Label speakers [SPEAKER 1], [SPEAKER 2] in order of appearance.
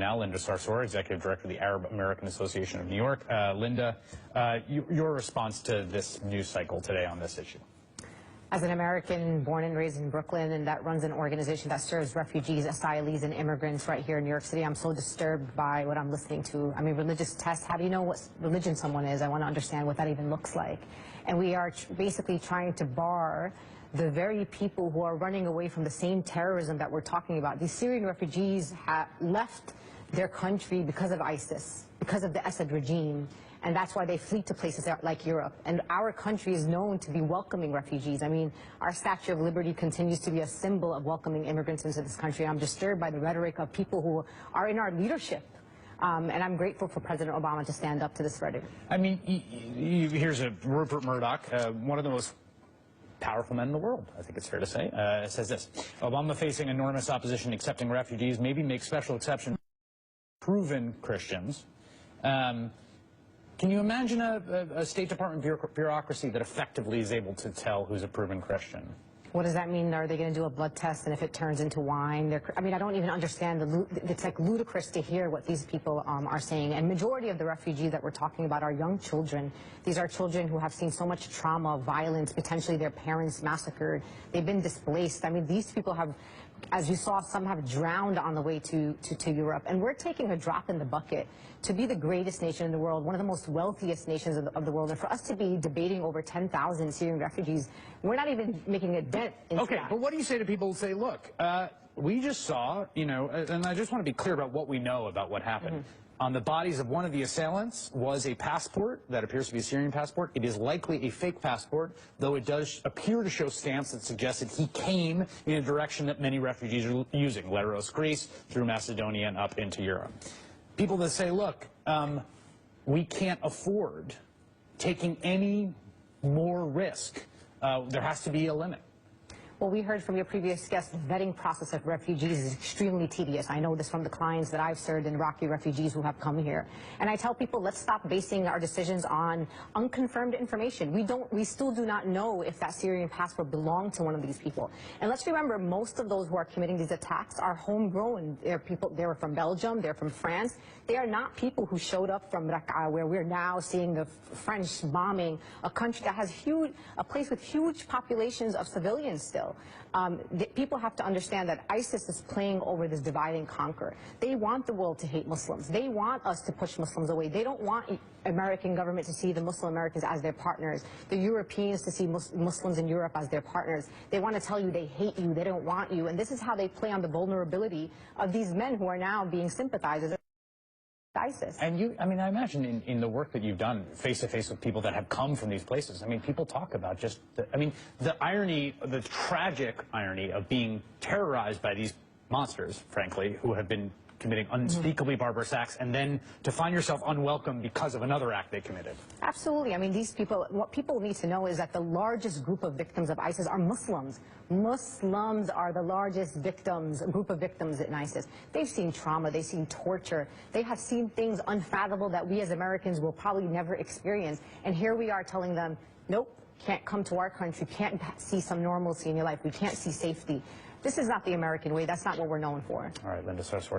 [SPEAKER 1] now, Linda Sarsour, Executive Director of the Arab American Association of New York. Linda, your response to this news cycle today on this issue?
[SPEAKER 2] As an American born and raised in Brooklyn and that runs an organization that serves refugees, asylees, and immigrants right here in New York City, I'm so disturbed by what I'm listening to. I mean, religious tests, how do you know what religion someone is? I want to understand what that even looks like. And we are basically trying to bar the very people who are running away from the same terrorism that we're talking about. These Syrian refugees have left their country because of ISIS, because of the Assad regime. And that's why they flee to places like Europe. And our country is known to be welcoming refugees. I mean, our Statue of Liberty continues to be a symbol of welcoming immigrants into this country. I'm disturbed by the rhetoric of people who are in our leadership. And I'm grateful for President Obama to stand up to this rhetoric.
[SPEAKER 1] I mean, here's a Rupert Murdoch, one of the most powerful men in the world, I think it's fair to say, says this: Obama facing enormous opposition accepting refugees, maybe make special exceptions for proven Christians. Can you imagine a State Department bureaucracy that effectively is able to tell who's a proven Christian?
[SPEAKER 2] What does that mean? Are they going to do a blood test, and if it turns into wine? I mean, I don't even understand. It's like ludicrous to hear what these people are saying. And majority of the refugees that we're talking about are young children. These are children who have seen so much trauma, violence, potentially their parents massacred. They've been displaced. I mean, these people have, as you saw, some have drowned on the way to Europe. And we're taking a drop in the bucket to be the greatest nation in the world, one of the most wealthiest nations of the world. And for us to be debating over 10,000 Syrian refugees, we're not even making a dent in
[SPEAKER 1] Okay, but what do you say to people who say, look, we just saw, you know, and I just want to be clear about what we know about what happened. On the bodies of one of the assailants was a passport that appears to be a Syrian passport. It is likely a fake passport, though it does appear to show stamps that suggest that he came in a direction that many refugees are using, Leros, Greece, through Macedonia and up into Europe. People that say, look, we can't afford taking any more risk. There has to be a limit.
[SPEAKER 2] Well, we heard from your previous guest, the vetting process of refugees is extremely tedious. I know this from the clients that I've served and Iraqi refugees who have come here. And I tell people, let's stop basing our decisions on unconfirmed information. We still do not know if that Syrian passport belonged to one of these people. And let's remember, most of those who are committing these attacks are homegrown. They're from Belgium, they're from France. They are not people who showed up from Raqqa, where we're now seeing the French bombing a country that has a place with huge populations of civilians still. People have to understand that ISIS is playing over this divide and conquer. They want the world to hate Muslims. They want us to push Muslims away. They don't want American government to see the Muslim Americans as their partners, the Europeans to see Muslims in Europe as their partners. They want to tell you they hate you, they don't want you, and this is how they play on the vulnerability of these men who are now being sympathizers with ISIS.
[SPEAKER 1] And you, I mean, I imagine in the work that you've done face-to-face with people that have come from these places, I mean, people talk about just, the irony, the tragic irony of being terrorized by these monsters, frankly, who have been committing unspeakably barbarous acts, and then to find yourself unwelcome because of another act they committed.
[SPEAKER 2] Absolutely. I mean, these people, what people need to know is that the largest group of victims of ISIS are Muslims. Muslims are the largest group of victims in ISIS. They've seen trauma, they've seen torture, they have seen things unfathomable that we as Americans will probably never experience. And here we are telling them, nope, can't come to our country, can't see some normalcy in your life, we can't see safety. This is not the American way. That's not what we're known for.
[SPEAKER 1] All right, Linda Sarsour.